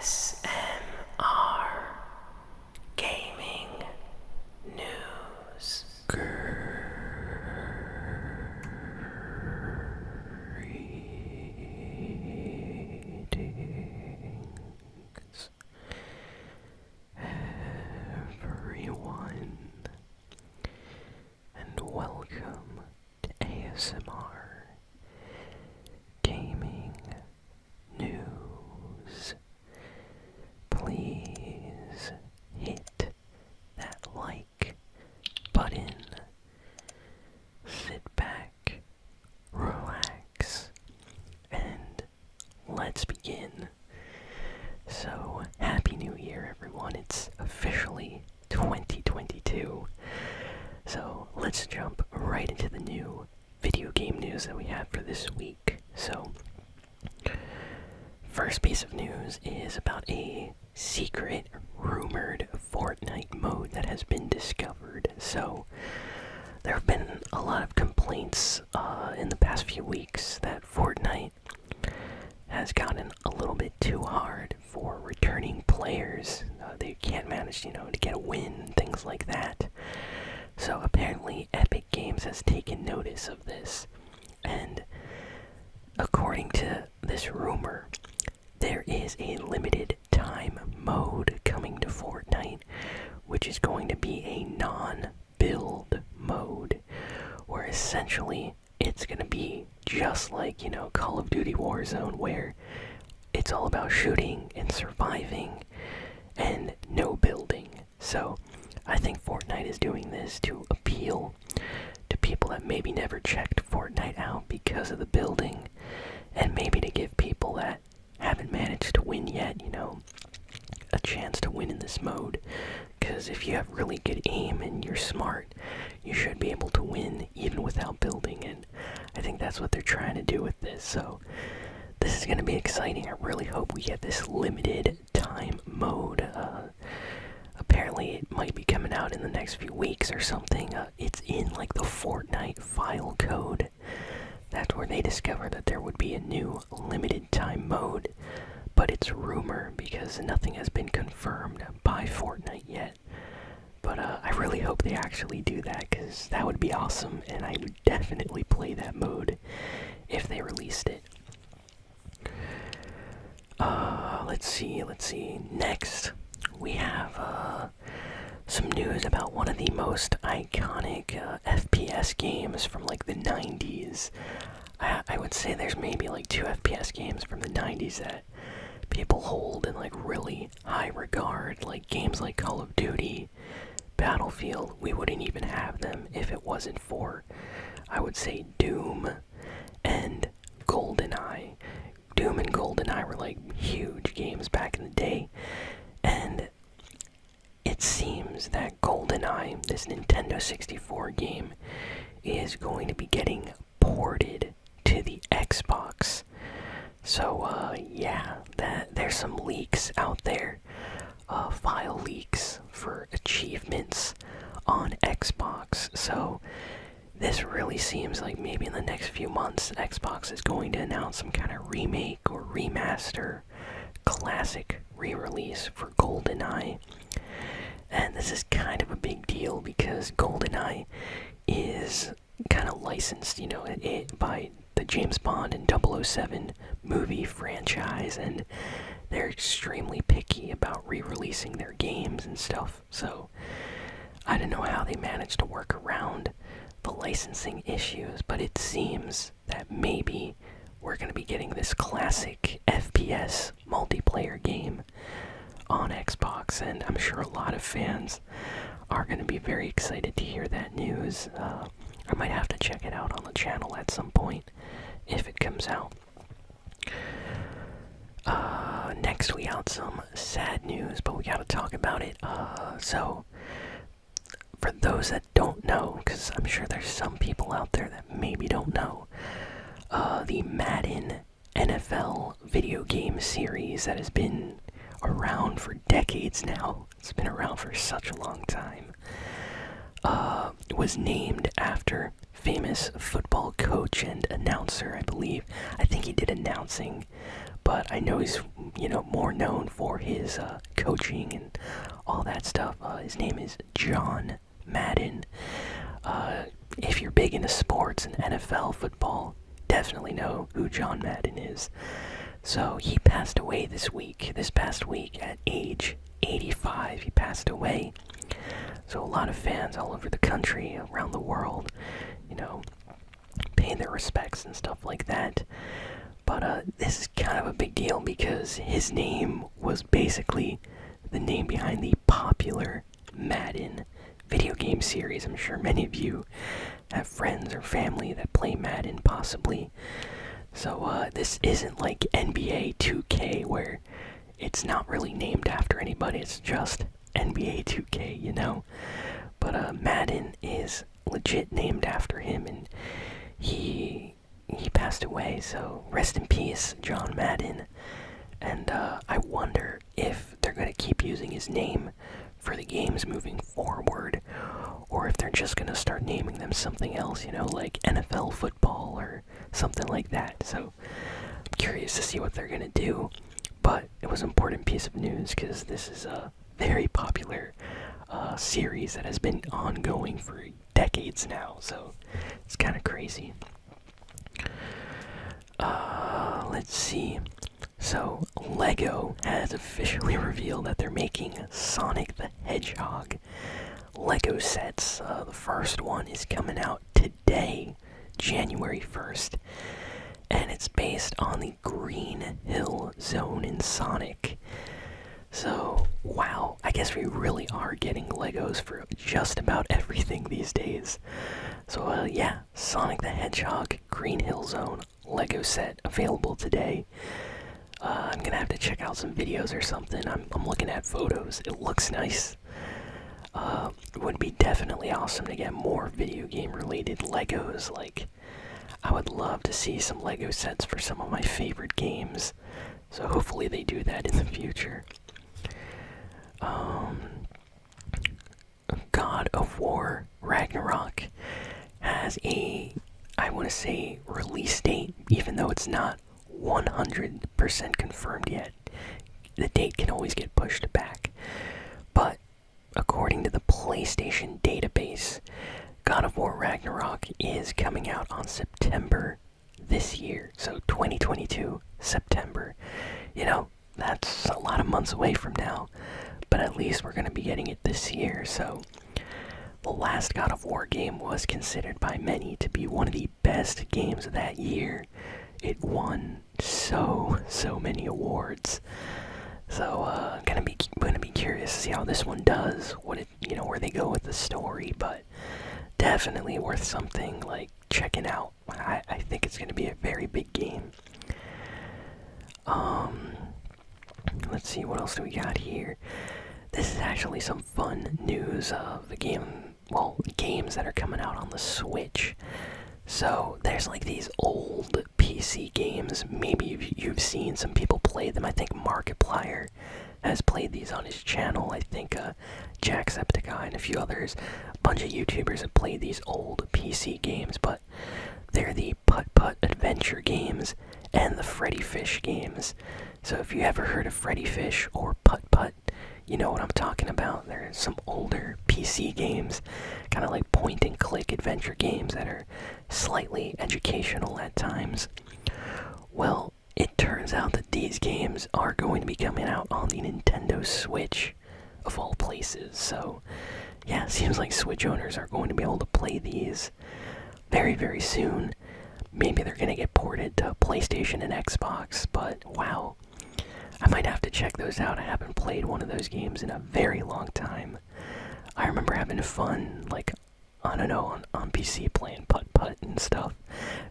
ASMR Gaming News. Greetings, everyone, and welcome to ASMR Gaming News. Please hit that like button. Sit back, relax, and let's begin. So, Happy New Year, everyone. It's officially 2022. So, let's jump right into the new video game news that we have for this week. So, first piece of news is about a secret, rumored Fortnite mode that has been discovered. So, there have been a lot of complaints in the past few weeks that Fortnite has gotten a little bit too hard for returning players. They can't manage, to get a win and things like that. So apparently Epic Games has taken notice of this, and according to this rumor, there is a limited time mode coming to Fortnite, which is going to be a non-build mode, where essentially it's going to be just like, Call of Duty Warzone, where it's all about shooting and surviving and no building. So I think Fortnite is doing this to appeal to people that maybe never checked Fortnite out because of the building, and maybe to give people that haven't managed to win yet, a chance to win in this mode. Because if you have really good aim and you're smart, you should be able to win even without building, and I think that's what they're trying to do with this. So this is going to be exciting. I really hope we get this limited time mode. Apparently it might be coming out in the next few weeks or something. It's in like the Fortnite file code. That's where they discovered that there would be a new limited time mode, but it's rumor because nothing has been confirmed by Fortnite yet. But I really hope they actually do that, because that would be awesome, and I would definitely play that mode if they released it. Let's see. Next, we have some news about one of the most iconic FPS games from like the 90s. I would say there's maybe like 2 FPS games from the 90s that people hold in like really high regard, like games like Call of Duty, Battlefield. We wouldn't even have them if it wasn't for, I would say, Doom and Goldeneye. Doom and Goldeneye were like huge games back in the day, and it seems that Goldeneye, this Nintendo 64 game, is going to be getting ported to the Xbox. So, yeah, there's some leaks out there, file leaks for achievements on Xbox. So this really seems like maybe in the next few months, Xbox is going to announce some kind of remake or remaster, classic re-release for Goldeneye. And this is kind of a big deal because Goldeneye is kind of licensed, by the James Bond and 007 movie franchise, and they're extremely picky about re-releasing their games and stuff. So I don't know how they managed to work around the licensing issues, but it seems that maybe we're going to be getting this classic FPS multiplayer game on Xbox, and I'm sure a lot of fans are going to be very excited to hear that news. I might have to check it out on the channel at some point if it comes out. Next we got some sad news, but we gotta talk about it. So for those that don't know, because I'm sure there's some people out there that maybe don't know, the Madden NFL video game series that has been around for decades now, it's been around for such a long time, was named after famous football coach and announcer, I believe. I think he did announcing, but I know he's, more known for his coaching and all that stuff. His name is John Madden. If you're big into sports and NFL football, definitely know who John Madden is. So he passed away this past week, at age 85. He passed away. So a lot of fans all over the country, around the world, paying their respects and stuff like that. But this is kind of a big deal because his name was basically the name behind the popular Madden video game series. I'm sure many of you have friends or family that play Madden, possibly. So this isn't like NBA 2K where it's not really named after anybody, it's just NBA 2K, But Madden is legit named after him, and he passed away, so rest in peace, John Madden. And I wonder if they're going to keep using his name for the games moving forward, or if they're just going to start naming them something else, like NFL football or something like that. So I'm curious to see what they're going to do. But it was an important piece of news because this is a very popular series that has been ongoing for decades now, so it's kind of crazy. Let's see. So, Lego has officially revealed that they're making Sonic the Hedgehog Lego sets. The first one is coming out today, January 1st, and it's based on the Green Hill Zone in Sonic. So, wow, I guess we really are getting Legos for just about everything these days. So, yeah, Sonic the Hedgehog Green Hill Zone Lego set available today. I'm gonna have to check out some videos or something. I'm looking at photos. It looks nice. It would be definitely awesome to get more video game related Legos. Like, I would love to see some Lego sets for some of my favorite games. So hopefully they do that in the future. God of War Ragnarok has I want to say, release date, even though it's not 100% confirmed yet. The date can always get pushed back. But according to the PlayStation database, God of War Ragnarok is coming out on September this year. So 2022, September. That's a lot of months away from now. But at least we're going to be getting it this year. So the last God of War game was considered by many to be one of the best games of that year. It won so many awards. So I'm gonna be curious to see how this one does. Where they go with the story, but definitely worth something like checking out. I think it's gonna be a very big game. Let's see, what else do we got here? This is actually some fun news of the games that are coming out on the Switch. So there's like these old PC games. Maybe you've seen some people play them. I think Markiplier has played these on his channel. I think Jacksepticeye and a few others. A bunch of YouTubers have played these old PC games, but they're the putt-putt adventure games and the Freddy Fish games. So if you ever heard of Freddy Fish or putt-putt, you know what I'm talking about. There's some older PC games, kind of like point-and-click adventure games that are slightly educational at times. Well, it turns out that these games are going to be coming out on the Nintendo Switch, of all places. So, yeah, it seems like Switch owners are going to be able to play these very soon. Maybe they're going to get ported to PlayStation and Xbox, but wow. I might have to check those out. I haven't played one of those games in a very long time. I remember having fun, like, I don't know, on PC playing putt-putt and stuff.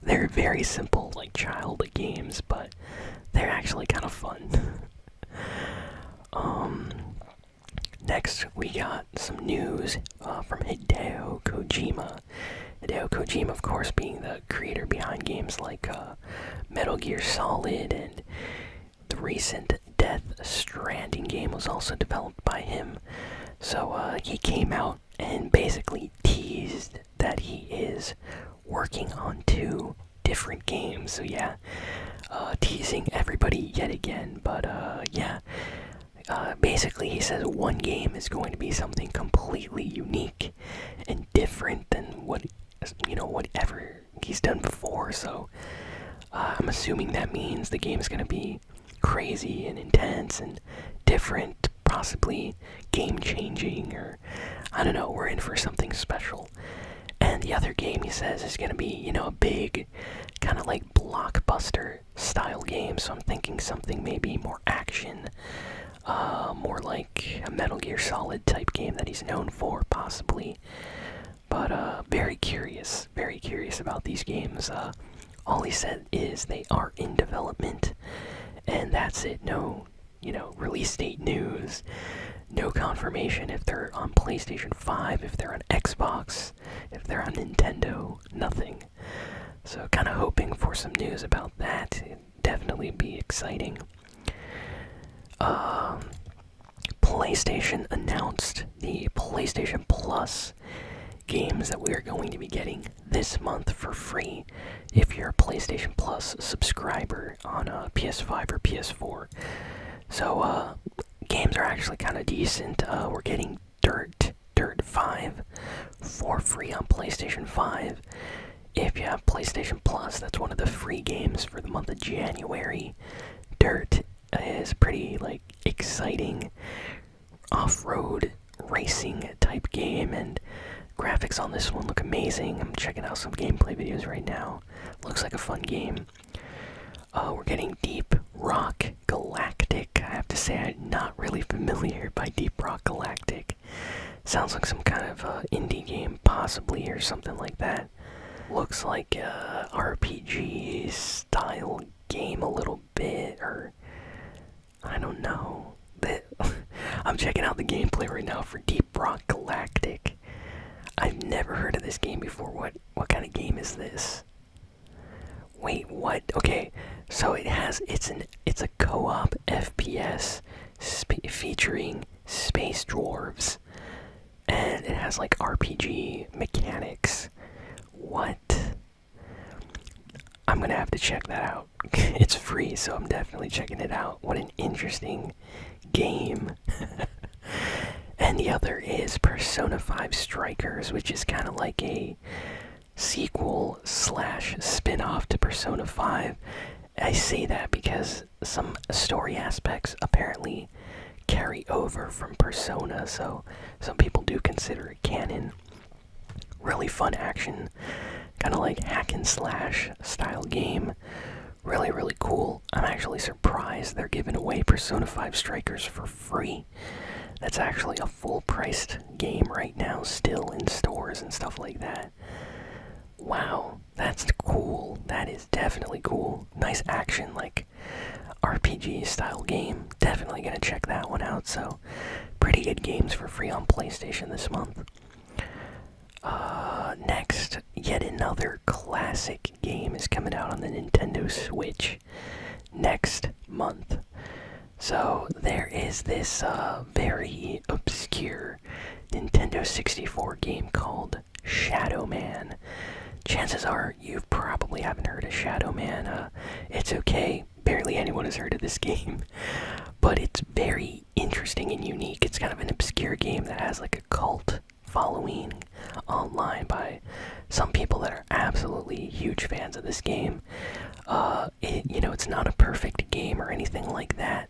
They're very simple, like, child games, but they're actually kind of fun. Next, we got some news from Hideo Kojima. Hideo Kojima, of course, being the creator behind games like Metal Gear Solid, and the recent Death Stranding game was also developed by him. So he came out and basically teased that he is working on 2 different games. So yeah, teasing everybody yet again. But yeah, basically he says one game is going to be something completely unique and different than whatever he's done before. So I'm assuming that means the game's going to be crazy and intense and different, possibly game-changing, or I don't know, we're in for something special. And the other game, he says, is going to be, a big, kind of like blockbuster style game. So I'm thinking something maybe more action, more like a Metal Gear Solid type game that he's known for, possibly. But very curious about these games. All he said is they are in development, and that's it. No, release date news, no confirmation if they're on PlayStation 5, if they're on Xbox, if they're on Nintendo, nothing. So kind of hoping for some news about that. It'd definitely be exciting. PlayStation announced the PlayStation Plus games that we are going to be getting this month for free if you're a PlayStation Plus subscriber on PS5 or PS4. So games are actually kind of decent. We're getting Dirt 5 for free on PlayStation 5. If you have PlayStation Plus, that's one of the free games for the month of January. Dirt is pretty exciting off-road racing type game, and graphics on this one look amazing. I'm checking out some gameplay videos right now. Looks like a fun game. We're getting Deep Rock Galactic. I have to say I'm not really familiar by Deep Rock Galactic. Sounds like some kind of indie game, possibly, or something like that. Looks like a RPG style game a little bit, or I don't know. I'm checking out the gameplay right now for Deep Rock Galactic. I've never heard of this game before. What kind of game is this? Wait, what? Okay, so it's a co-op FPS featuring space dwarves, and it has RPG mechanics. What? I'm gonna have to check that out. It's free, so I'm definitely checking it out. What an interesting game. And the other is Persona 5 Strikers, which is kind of like a sequel / spin-off to Persona 5. I say that because some story aspects apparently carry over from Persona, so some people do consider it canon. Really fun action, kind of like hack and slash style game. Really, really cool. I'm actually surprised they're giving away Persona 5 Strikers for free. That's actually a full-priced game right now, still in stores and stuff like that. Wow, that's cool. That is definitely cool. Nice action, RPG style game. Definitely gonna check that one out. So, pretty good games for free on PlayStation this month. Next, yet another classic game is coming out on the Nintendo Switch next month. So there is this very obscure Nintendo 64 game called Shadow Man. Chances are you probably haven't heard of Shadow Man. It's okay, barely anyone has heard of this game. But it's very interesting and unique. It's kind of an obscure game that has a cult following online by some people that are absolutely huge fans of this game. It's not a perfect game or anything like that,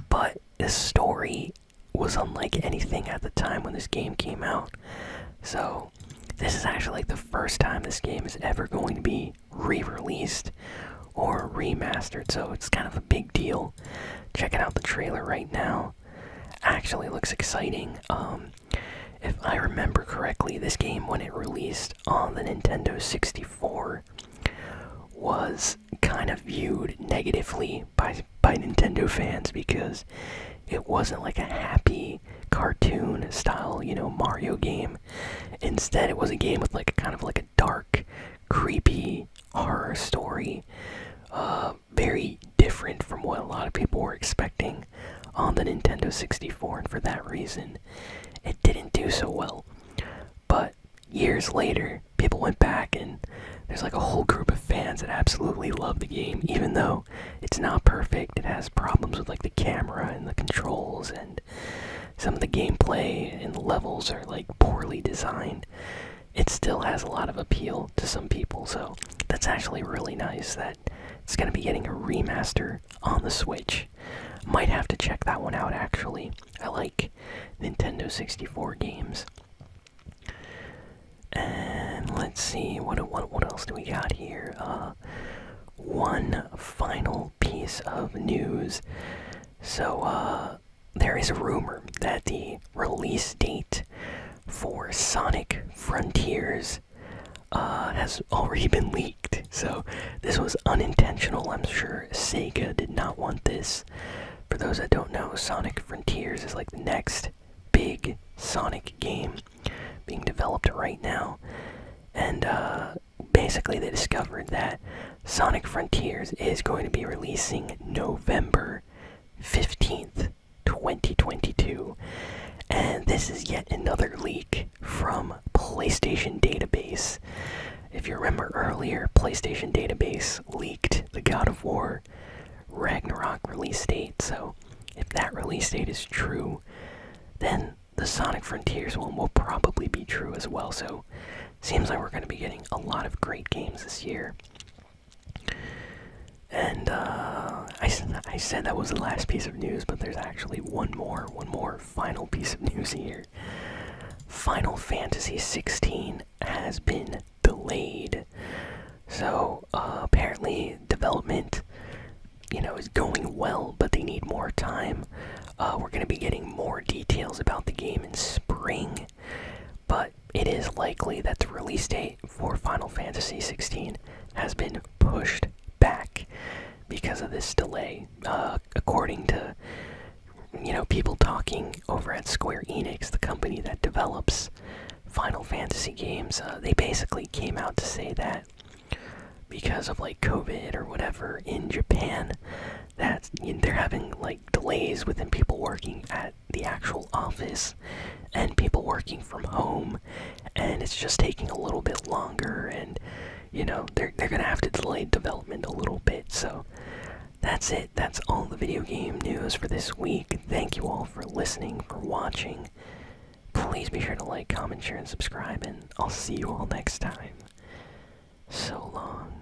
but the story was unlike anything at the time when this game came out. So this is actually the first time this game is ever going to be re-released or remastered, so it's kind of a big deal. Checking out the trailer right now. Actually looks exciting. If I remember correctly, this game, when it released on the Nintendo 64, was kind of viewed negatively by Nintendo fans because it wasn't a happy cartoon style, Mario game. Instead, it was a game with kind of a dark, creepy horror story. Very different from what a lot of people were expecting on the Nintendo 64, and for that reason, it didn't do so well. But years later, people went back and there's like a whole group of fans that absolutely love the game, even though it's not perfect. It has problems with like the camera and the controls, and some of the gameplay and the levels are like poorly designed. It still has a lot of appeal to some people, so that's actually really nice that it's going to be getting a remaster on the Switch. Might have to check that one out, actually. I like Nintendo 64 games. And let's see, what else do we got here? One final piece of news. So, there is a rumor that the release date for Sonic Frontiers has already been leaked. So this was unintentional. I'm sure Sega did not want this. For those that don't know, Sonic Frontiers is like the next big Sonic game being developed right now. And basically they discovered that Sonic Frontiers is going to be releasing November 15th, 2022. And this is yet another leak from PlayStation Database. If you remember earlier, PlayStation Database leaked the God of War Ragnarok release date. So if that release date is true, then the Sonic Frontiers one will probably be true as well. So seems like we're going to be getting a lot of great games this year. And I said that was the last piece of news, but there's actually one more final piece of news here. Final Fantasy XVI has been delayed. So apparently development, is going well, but they need more time. We're going to be getting more details about the game in spring, but it is likely that the release date for Final Fantasy XVI has been pushed back because of this delay. According to people talking over at Square Enix, the company that develops Final Fantasy games, they basically came out to say that because of like COVID or whatever in Japan, that they're having like delays within people working at the actual office and people working from home, and it's just taking a little bit longer, and they're gonna have to delay development a little bit. So that's it. That's all the video game news for this week. Thank you all for listening, for watching. Please be sure to like, comment, share, and subscribe, and I'll see you all next time. So long.